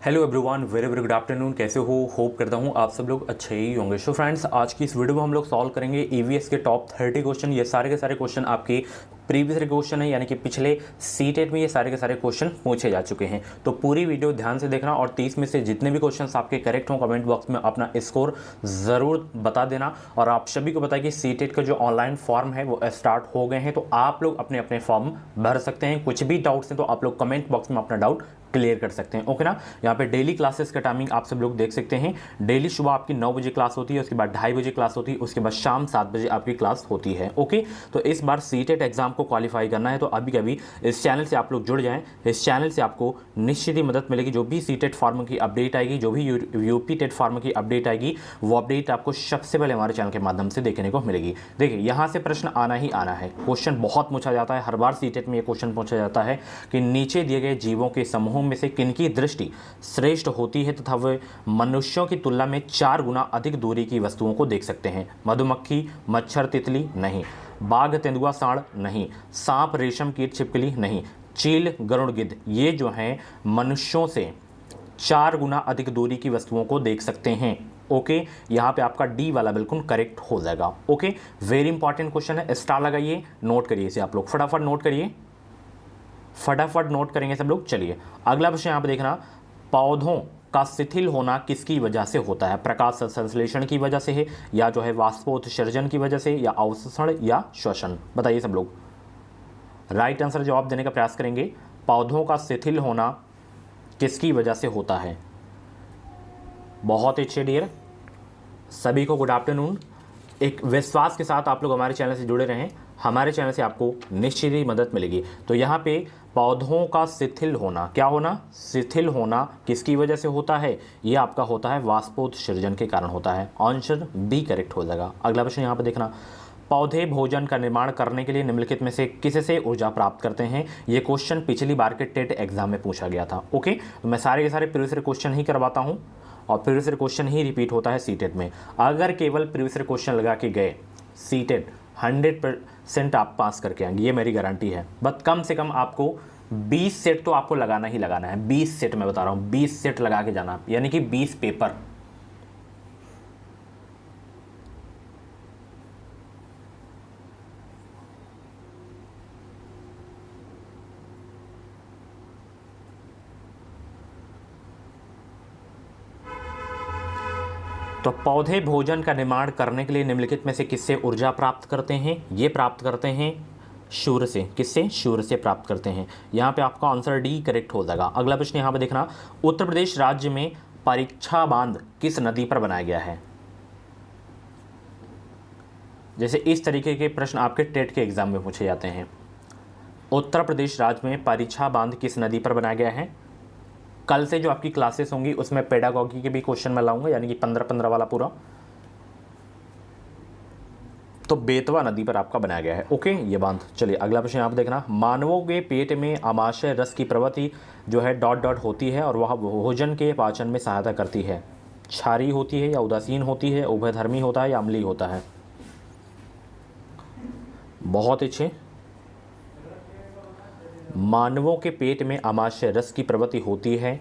Hello everyone, very very good afternoon. कैसे हो? Hope करता हूँ आप सब लोग अच्छे ही होंगे। सो फ्रेंड्स, आज की इस वीडियो में हम लोग सॉल्व करेंगे ईवीएस के टॉप 30 क्वेश्चन। ये सारे के सारे क्वेश्चन आपके प्रीवियस क्वेश्चन है, यानी कि पिछले सीटेट में ये सारे के सारे क्वेश्चन पूछे जा चुके हैं। तो पूरी वीडियो ध्यान से देखना और 30 में से जितने भी क्वेश्चन आपके करेक्ट हों कमेंट बॉक्स में अपना स्कोर ज़रूर बता देना। और आप सभी को पता है कि सीटेट का जो ऑनलाइन फॉर्म है वो स्टार्ट हो गए हैं, तो आप लोग अपने अपने फॉर्म भर सकते हैं। कुछ भी डाउट्स हैं तो आप लोग कमेंट बॉक्स में अपना डाउट क्लियर कर सकते हैं। ओके ना? यहाँ पे डेली क्लासेस का टाइमिंग आप सब लोग देख सकते हैं। डेली सुबह आपकी 9 बजे क्लास होती है, उसके बाद 2:30 बजे क्लास होती है, उसके बाद शाम 7 बजे आपकी क्लास होती है। ओके, तो इस बार सीटेट एग्जाम को क्वालिफाई करना है तो अभी कभी इस चैनल से आप लोग जुड़ जाएं। इस चैनल से आपको निश्चित ही मदद मिलेगी। जो भी सीटेट फॉर्म की अपडेट आएगी, जो भी यूपी टेट फॉर्म की अपडेट आएगी, वो अपडेट आपको सबसे पहले हमारे चैनल के माध्यम से देखने को मिलेगी। देखिए, यहाँ से प्रश्न आना ही आना है। क्वेश्चन बहुत पूछा जाता है, हर बार सीटेट में ये क्वेश्चन पूछा जाता है कि नीचे दिए गए जीवों के समूहों में से किनकी दृष्टि श्रेष्ठ होती है तथा वे मनुष्यों की तुलना में 4 गुना अधिक दूरी की वस्तुओं को देख सकते हैं। मधुमक्खी, मच्छर, तितली नहीं। बाघ, तेंदुआ, सांड नहीं। सांप, रेशम कीट, छिपकली नहीं। चील, गरुड़, गिद्ध, ये जो हैं मनुष्यों से 4 गुना अधिक दूरी की वस्तुओं को देख सकते हैं। ओके, यहाँ पे आपका डी वाला बिल्कुल करेक्ट हो जाएगा। ओके, वेरी इंपॉर्टेंट क्वेश्चन है, स्टार लगाइए, नोट करिए इसे। आप लोग फटाफट नोट करिए, फटाफट नोट करेंगे सब लोग। चलिए अगला प्रश्न यहाँ पे देखना, पौधों का शिथिल होना किसकी वजह से होता है? प्रकाश संश्लेषण की वजह से है, या जो है वाष्पोत्सर्जन की वजह से, या अवशोषण, या श्वसन? बताइए सब लोग। राइट आंसर जवाब देने का प्रयास करेंगे। पौधों का शिथिल होना किसकी वजह से होता है? बहुत अच्छे डियर, सभी को गुड आफ्टरनून। एक विश्वास के साथ आप लोग हमारे चैनल से जुड़े रहें, हमारे चैनल से आपको निश्चित ही मदद मिलेगी। तो यहाँ पे पौधों का शिथिल होना, क्या होना? शिथिल होना किसकी वजह से होता है? ये आपका होता है वाष्पोत्सर्जन के कारण होता है। आंसर बी करेक्ट हो जाएगा। अगला प्रश्न यहाँ पे देखना, पौधे भोजन का निर्माण करने के लिए निम्नलिखित में से किससे ऊर्जा प्राप्त करते हैं? ये क्वेश्चन पिछली बार के टेट एग्जाम में पूछा गया था। ओके, तो मैं सारे के सारे प्रीवियस क्वेश्चन ही करवाता हूँ और प्रीवियस क्वेश्चन ही रिपीट होता है सीटेट में। अगर केवल प्रीवियस क्वेश्चन लगा के गए, सीटेट 100% आप पास करके आएंगे, ये मेरी गारंटी है। बट कम से कम आपको 20 सेट तो आपको लगाना ही लगाना है। 20 सेट मैं बता रहा हूँ, 20 सेट लगा के जाना, यानी कि 20 पेपर। तो पौधे भोजन का निर्माण करने के लिए निम्नलिखित में से किससे ऊर्जा प्राप्त करते हैं? ये प्राप्त करते हैं सूर्य से। किससे? सूर्य से प्राप्त करते हैं। यहाँ पे आपका आंसर डी करेक्ट हो जाएगा। अगला प्रश्न यहाँ पे देखना, उत्तर प्रदेश राज्य में परीक्षा बांध किस नदी पर बनाया गया है? जैसे इस तरीके के प्रश्न आपके टेट के एग्जाम में पूछे जाते हैं। उत्तर प्रदेश राज्य में परीक्षा बांध किस नदी पर बनाया गया है? कल से जो आपकी क्लासेस होंगी उसमें पेडागॉगी के भी क्वेश्चन मैं लाऊंगा, यानी कि 15-15 वाला पूरा। तो बेतवा नदी पर आपका बनाया गया है। ओके, ये बांध। चलिए अगला प्रश्न आप देखना, मानवों के पेट में आमाशय रस की प्रवृत्ति जो है डॉट डॉट होती है और वह भोजन के पाचन में सहायता करती है। क्षारीय होती है या उदासीन होती है, उभयधर्मी होता है या अम्लीय होता है? बहुत अच्छे। मानवों के पेट में आमाशय रस की प्रवृत्ति होती है,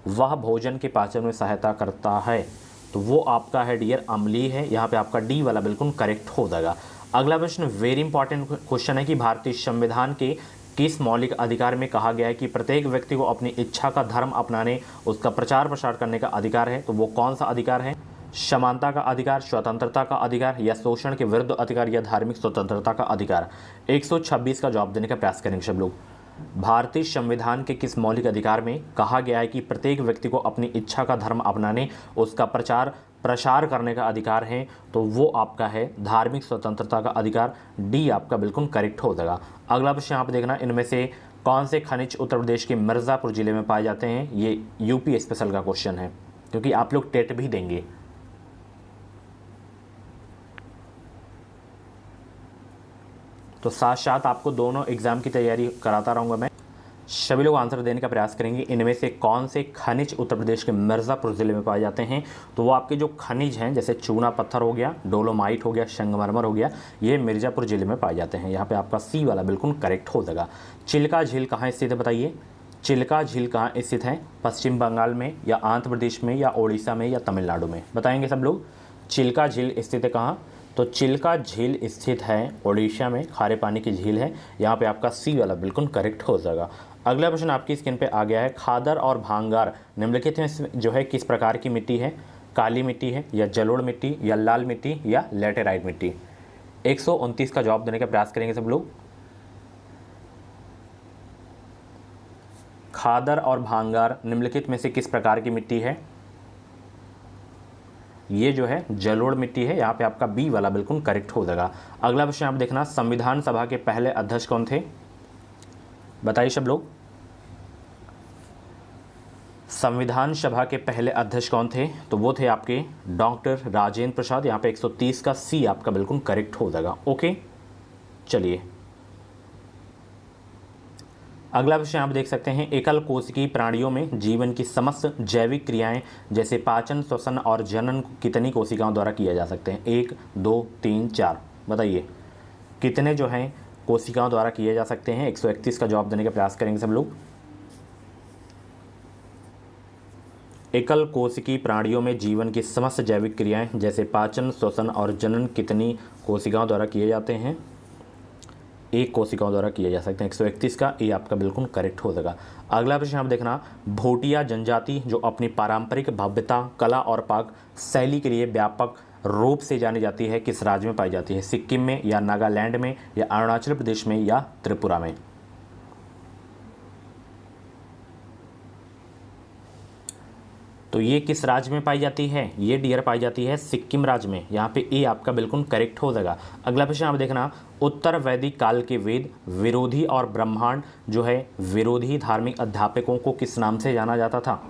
वह भोजन के पाचन में सहायता करता है, तो वो आपका है डियर अम्लीय है। यहाँ पे आपका डी वाला बिल्कुल करेक्ट हो जाएगा। अगला प्रश्न वेरी इंपॉर्टेंट क्वेश्चन है कि भारतीय संविधान के किस मौलिक अधिकार में कहा गया है कि प्रत्येक व्यक्ति को अपनी इच्छा का धर्म अपनाने, उसका प्रचार प्रसार करने का अधिकार है? तो वो कौन सा अधिकार है? समानता का अधिकार, स्वतंत्रता का अधिकार, या शोषण के विरुद्ध अधिकार, या धार्मिक स्वतंत्रता का अधिकार? 126 का जवाब देने का प्रयास करेंगे सब लोग। भारतीय संविधान के किस मौलिक अधिकार में कहा गया है कि प्रत्येक व्यक्ति को अपनी इच्छा का धर्म अपनाने, उसका प्रचार प्रसार करने का अधिकार है? तो वो आपका है धार्मिक स्वतंत्रता का अधिकार। डी आपका बिल्कुल करेक्ट हो जाएगा। अगला प्रश्न यहाँ पे देखना, इनमें से कौन से खनिज उत्तर प्रदेश के मिर्ज़ापुर जिले में पाए जाते हैं? ये यूपी स्पेशल का क्वेश्चन है, क्योंकि आप लोग टेट भी देंगे। तो साथ साथ आपको दोनों एग्जाम की तैयारी कराता रहूँगा मैं। सभी लोग आंसर देने का प्रयास करेंगे। इनमें से कौन से खनिज उत्तर प्रदेश के मिर्ज़ापुर ज़िले में पाए जाते हैं? तो वो आपके जो खनिज हैं, जैसे चूना पत्थर हो गया, डोलोमाइट हो गया, संगमरमर हो गया, ये मिर्ज़ापुर ज़िले में पाए जाते हैं। यहाँ पे आपका सी वाला बिल्कुल करेक्ट हो जाएगा। चिल्का झील कहाँ स्थित है बताइए? चिल्का झील कहाँ स्थित है? पश्चिम बंगाल में या आंध्र प्रदेश में या उड़ीसा में या तमिलनाडु में? बताएंगे सब लोग। चिल्का झील स्थित है कहाँ? तो चिल्का झील स्थित है उड़ीसा में, खारे पानी की झील है। यहाँ पे आपका सी वाला बिल्कुल करेक्ट हो जाएगा। अगला प्रश्न आपकी स्क्रीन पे आ गया है, खादर और भांगार निम्नलिखित में जो है किस प्रकार की मिट्टी है? काली मिट्टी है या जलोढ़ मिट्टी या लाल मिट्टी या लेटेराइट मिट्टी? 129 का जवाब देने का प्रयास करेंगे सब लोग। खादर और भांगार निम्नलिखित में से किस प्रकार की मिट्टी है? ये जो है जलोढ़ मिट्टी है। यहाँ पे आपका बी वाला बिल्कुल करेक्ट हो जाएगा। अगला प्रश्न आप देखना, संविधान सभा के पहले अध्यक्ष कौन थे? बताइए सब लोग। संविधान सभा के पहले अध्यक्ष कौन थे? तो वो थे आपके डॉक्टर राजेंद्र प्रसाद। यहाँ पे 130 का सी आपका बिल्कुल करेक्ट हो जाएगा। ओके, चलिए अगला प्रश्न आप देख सकते हैं, एकल कोशिकीय प्राणियों में जीवन की समस्त जैविक क्रियाएं जैसे पाचन, श्वसन और जनन कितनी कोशिकाओं द्वारा किया जा सकते हैं? 1, 2, 3, 4 बताइए कितने जो हैं कोशिकाओं द्वारा किए जा सकते हैं? 131 का जवाब देने का प्रयास करेंगे सब लोग। एकल कोशिकीय प्राणियों में जीवन की समस्त जैविक क्रियाएं जैसे पाचन, श्वसन और जनन कितनी कोशिकाओं द्वारा किए जाते हैं? 1 कोशिकाओं द्वारा किए जा सकते हैं। 131 का ये आपका बिल्कुल करेक्ट हो जाएगा। अगला प्रश्न आप देखना, भोटिया जनजाति जो अपनी पारंपरिक भव्यता, कला और पाक शैली के लिए व्यापक रूप से जानी जाती है किस राज्य में पाई जाती है? सिक्किम में या नागालैंड में या अरुणाचल प्रदेश में या त्रिपुरा में? तो ये किस राज्य में पाई जाती है? ये डियर पाई जाती है सिक्किम राज्य में। यहाँ पे ए आपका बिल्कुल करेक्ट हो जाएगा। अगला प्रश्न आप देखना, उत्तर वैदिक काल के वेद विरोधी और ब्रह्मांड जो है विरोधी धार्मिक अध्यापकों को किस नाम से जाना जाता था?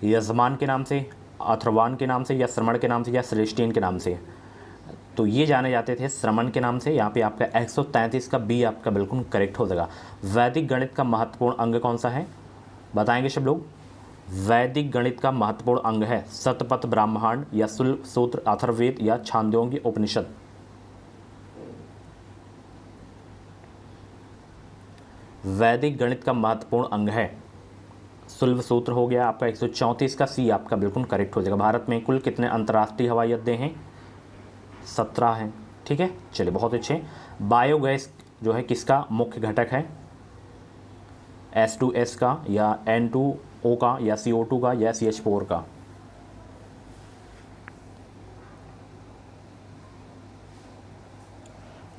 यजमान के नाम से, अथर्वाण के नाम से या श्रमण के नाम से या श्रेष्ठीन के नाम से? तो ये जाने जाते थे श्रमण के नाम से। यहाँ पे आपका 133 का बी आपका बिल्कुल करेक्ट हो जाएगा। वैदिक गणित का महत्वपूर्ण अंग कौन सा है? बताएंगे सब लोग। वैदिक गणित का महत्वपूर्ण अंग है शतपथ ब्रह्मांड या सूत्र अथर्ववेद या छांदोग्य उपनिषद? वैदिक गणित का महत्वपूर्ण अंग है शुल्ब सूत्र हो गया आपका। 134 का सी आपका बिल्कुल करेक्ट हो जाएगा। भारत में कुल कितने अंतर्राष्ट्रीय हवाई अड्डे हैं? 17 हैं। ठीक है, चलिए बहुत अच्छे। बायोगैस जो है किसका मुख्य घटक है? H2S का या N2O का या CO2 का या CH4 का?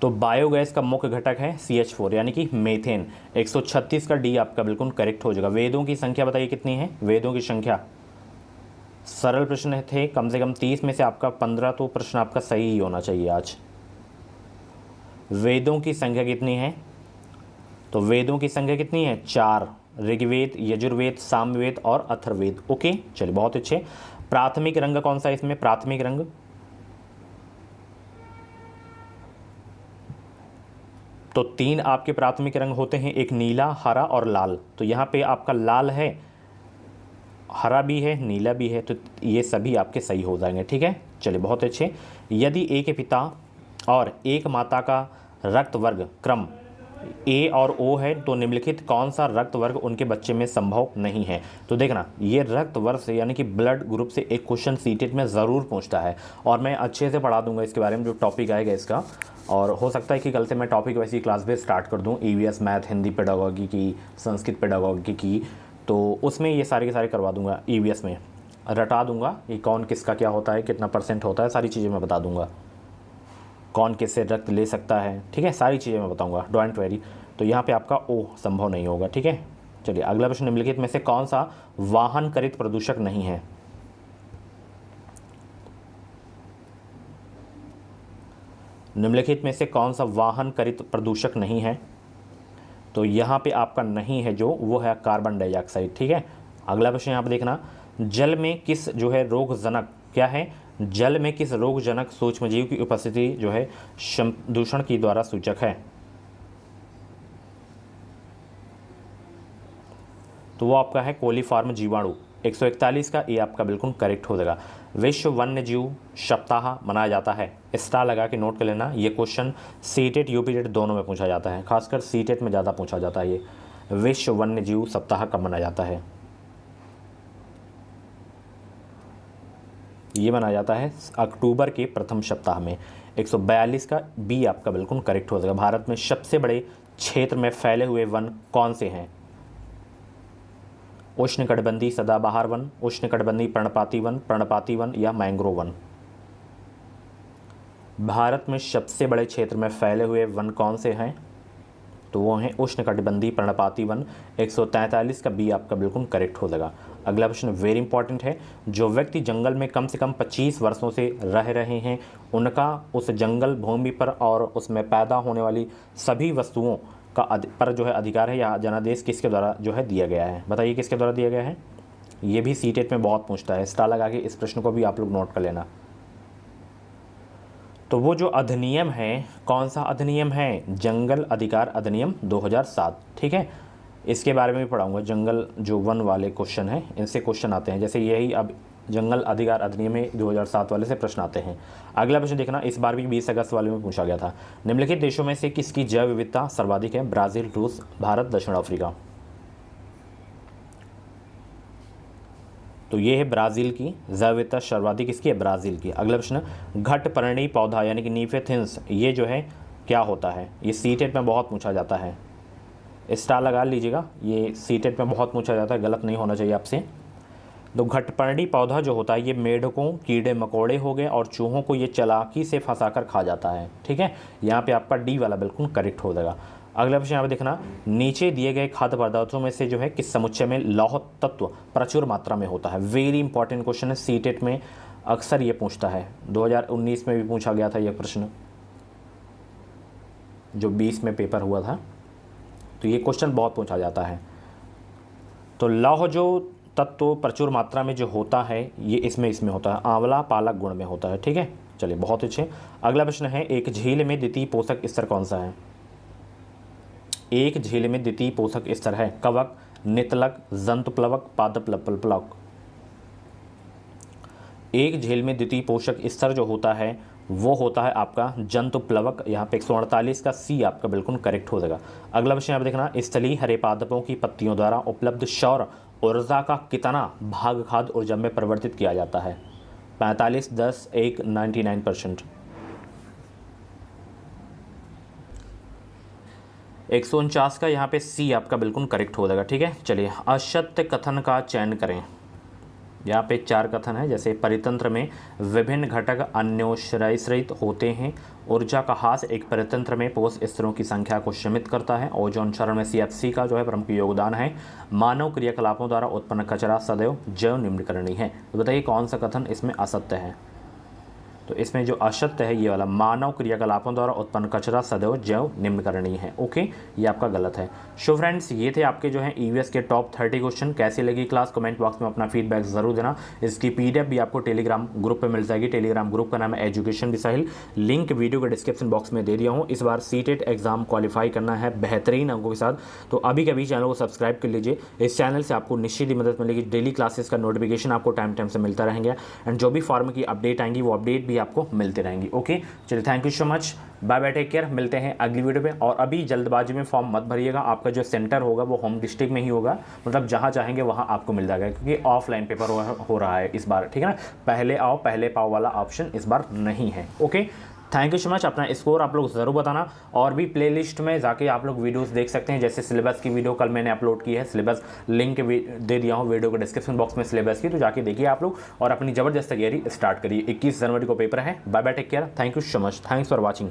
तो बायोगैस का मुख्य घटक है CH4 यानी कि मेथेन। 136 का डी आपका बिल्कुल करेक्ट हो जाएगा। वेदों की संख्या बताइए कितनी है? वेदों की संख्या, सरल प्रश्न थे, कम से कम 30 में से आपका 15 तो प्रश्न आपका सही ही होना चाहिए आज। वेदों की संख्या कितनी है? तो वेदों की संख्या कितनी है? 4, ऋग्वेद, यजुर्वेद, सामवेद और अथर्ववेद। ओके, चलिए बहुत अच्छे। प्राथमिक रंग कौन सा है इसमें? प्राथमिक रंग तो 3 आपके प्राथमिक रंग होते हैं, एक नीला, हरा और लाल। तो यहाँ पे आपका लाल है, हरा भी है, नीला भी है, तो ये सभी आपके सही हो जाएंगे। ठीक है, चलिए बहुत अच्छे। यदि एक पिता और एक माता का रक्त वर्ग क्रम ए और ओ है तो निम्नलिखित कौन सा रक्त वर्ग उनके बच्चे में संभव नहीं है? तो देखना, ये रक्त वर्ग से यानी कि ब्लड ग्रुप से एक क्वेश्चन सीटेट में ज़रूर पूछता है और मैं अच्छे से पढ़ा दूंगा इसके बारे में, जो टॉपिक आएगा इसका। और हो सकता है कि कल से मैं टॉपिक वैसी क्लास भी स्टार्ट कर दूँ, EVS मैथ, हिंदी पेडागोगी की, संस्कृत पेडागोगी की, तो उसमें ये सारे के सारे करवा दूंगा। EVS में रटा दूंगा कि कौन किसका क्या होता है, कितना % होता है, सारी चीज़ें मैं बता दूंगा। कौन किससे रक्त ले सकता है, ठीक है, सारी चीज़ें मैं बताऊंगा, डोंट वरी। तो यहाँ पे आपका ओ संभव नहीं होगा। ठीक है, चलिए अगला प्रश्न, निम्नलिखित में से कौन सा वाहन करित प्रदूषक नहीं है? निम्नलिखित में से कौन सा वाहन करित प्रदूषक नहीं है? तो यहाँ पे आपका नहीं है जो, वो है कार्बन डाइऑक्साइड। ठीक है, अगला प्रश्न यहाँ पे देखना, जल में किस जो है रोगजनक क्या है? जल में किस रोगजनक सूक्ष्मजीव की उपस्थिति जो है दूषण की द्वारा सूचक है? तो वो आपका है कोलीफॉर्म जीवाणु। 141 का ए आपका बिल्कुल करेक्ट हो जाएगा। विश्व वन्य जीव सप्ताह मनाया जाता है, स्टार लगा के नोट कर लेना। ये क्वेश्चन सीटेट यूपीटेट दोनों में पूछा जाता है, खासकर सीटेट में ज़्यादा पूछा जाता है ये। विश्व वन्य जीव सप्ताह कब मनाया जाता है? ये मनाया जाता है अक्टूबर के प्रथम सप्ताह में। 142 का बी आपका बिल्कुल करेक्ट हो जाएगा। भारत में सबसे बड़े क्षेत्र में फैले हुए वन कौन से हैं? उष्णकटिबंधीय सदाबहार वन, उष्णकटिबंधीय पर्णपाती वन या मैंग्रोव वन? भारत में सबसे बड़े क्षेत्र में फैले हुए वन कौन से हैं? तो वो हैं उष्णकटिबंधीय पर्णपाती वन। 143 का बी आपका बिल्कुल करेक्ट हो जाएगा। अगला प्रश्न वेरी इंपॉर्टेंट है। जो व्यक्ति जंगल में कम से कम 25 वर्षों से रह रहे हैं उनका उस जंगल भूमि पर और उसमें पैदा होने वाली सभी वस्तुओं का पर जो है अधिकार है या जनादेश किसके द्वारा जो है दिया गया है? बताइए किसके द्वारा दिया गया है? ये भी सीटेट में बहुत पूछता है, स्टार लगा के इस प्रश्न को भी आप लोग नोट कर लेना। तो वो जो अधिनियम है, कौन सा अधिनियम है? जंगल अधिकार अधिनियम 2007। ठीक है, इसके बारे में भी पढ़ाऊंगा। जंगल जो वन वाले क्वेश्चन हैं इनसे क्वेश्चन आते हैं, जैसे यही अब जंगल अधिकार अधिनियम में 2007 वाले से प्रश्न आते हैं। अगला प्रश्न देखना, इस बार भी 20 अगस्त वाले में पूछा गया था। निम्नलिखित देशों में से किसकी जैव विविधता सर्वाधिक है? ब्राज़ील, रूस, भारत, दक्षिण अफ्रीका? तो ये है ब्राज़ील की जैव विविधता सर्वाधिक किसकी है? ब्राज़ील की। अगला प्रश्न, घटपर्णी पौधा यानी कि नीफेथिन्स, ये जो है क्या होता है? ये सीटेट में बहुत पूछा जाता है, स्टार लगा लीजिएगा। ये सीटेट में बहुत पूछा जाता है, गलत नहीं होना चाहिए आपसे। तो घटपर्णी पौधा जो होता है ये मेढकों, कीड़े मकोड़े हो गए और चूहों को ये चालाकी से फंसाकर खा जाता है। ठीक है, यहाँ पे आपका डी वाला बिल्कुल करेक्ट हो जाएगा। अगला प्रश्न यहाँ पे देखना, नीचे दिए गए खाद्य पदार्थों में से जो है किस समुच्चय में लौह तत्व प्रचुर मात्रा में होता है? वेरी इंपॉर्टेंट क्वेश्चन है, सीटेट में अक्सर ये पूछता है। 2019 में भी पूछा गया था यह प्रश्न, जो 20 में पेपर हुआ था, तो ये क्वेश्चन बहुत पूछा जाता है। तो लौह जो तत्व प्रचुर मात्रा में जो होता है ये इसमें होता है, आंवला पालक गुण में होता है। ठीक है, चलिए बहुत अच्छे। अगला प्रश्न है, एक झील में द्वितीय पोषक स्तर कौन सा है? एक झील में द्वितीय पोषक स्तर है कवक, नितलक, जंतुप्लवक, पादप्लवक। एक झील में द्वितीय पोषक स्तर जो होता है वो होता है आपका जंतुप्लवक। यहाँ पे 148 का सी आपका बिल्कुल करेक्ट हो जाएगा। अगला प्रश्न यहाँ पे देखना, स्थलीय हरे पादपों की पत्तियों द्वारा उपलब्ध सौर ऊर्जा का कितना भाग खाद्य ऊर्जा में परिवर्तित किया जाता है? 45, 10, 1, 99%। 149 का यहाँ पे सी आपका बिल्कुल करेक्ट हो जाएगा। ठीक है, चलिए असत्य कथन का चयन करें। यहाँ पे 4 कथन है, जैसे परितंत्र में विभिन्न घटक अन्योश्रयित होते हैं, ऊर्जा का ह्रास एक परितंत्र में पोष स्तरों की संख्या को सीमित करता है, ओजोन क्षरण में सीएफसी का जो है प्रमुख योगदान है, मानव क्रियाकलापों द्वारा उत्पन्न कचरा सदैव जैव निम्नकरणीय है। तो बताइए कौन सा कथन इसमें असत्य है? तो इसमें जो असत्य है ये वाला, मानव क्रियाकलापों द्वारा उत्पन्न कचरा सदैव जैव निम्नकरणीय है। ओके, ये आपका गलत है। सो फ्रेंड्स, ये थे आपके जो है ईवीएस के टॉप 30 क्वेश्चन। कैसी लगी क्लास? कमेंट बॉक्स में अपना फीडबैक जरूर देना। इसकी पीडीएफ भी आपको टेलीग्राम ग्रुप पे मिल जाएगी। टेलीग्राम ग्रुप का नाम है education with Sahil, link video के डिस्क्रिप्शन बॉक्स में दे दिया हूँ। इस बार सीटेट एग्जाम क्वालिफाई करना है बेहतरीन अंकों के साथ, तो अभी कभी चैनल को सब्सक्राइब कर लीजिए। इस चैनल से आपको निश्चित ही मदद मिलेगी। डेली क्लासेस का नोटिफिकेशन आपको टाइम टाइम से मिलता रहेंगे एंड जो भी फॉर्म की अपडेट आएंगी वो अपडेट भी आपको मिलते रहेंगे। ओके, चलिए thank you so much, bye bye, take care. मिलते हैं अगली वीडियो में। और अभी जल्दबाजी में फॉर्म मत भरिएगा, आपका जो सेंटर होगा वो होम डिस्ट्रिक्ट में ही होगा, मतलब जहां चाहेंगे वहां आपको मिल जाएगा, क्योंकि ऑफलाइन पेपर हो रहा है इस बार। ठीक है ना, पहले आओ पहले पाओ वाला ऑप्शन इस बार नहीं है। Okay, thank you so much. अपना स्कोर आप लोग ज़रूर बताना, और भी प्लेलिस्ट में जाके आप लोग वीडियोस देख सकते हैं, जैसे सिलेबस की वीडियो कल मैंने अपलोड की है, सिलेबस लिंक दे दिया हूँ वीडियो के डिस्क्रिप्शन बॉक्स में सिलेबस की, तो जाके देखिए आप लोग और अपनी ज़बरदस्त तैयारी स्टार्ट करिए। 21 जनवरी को पेपर है। Bye bye, take care, thank you so much, thanks for watching.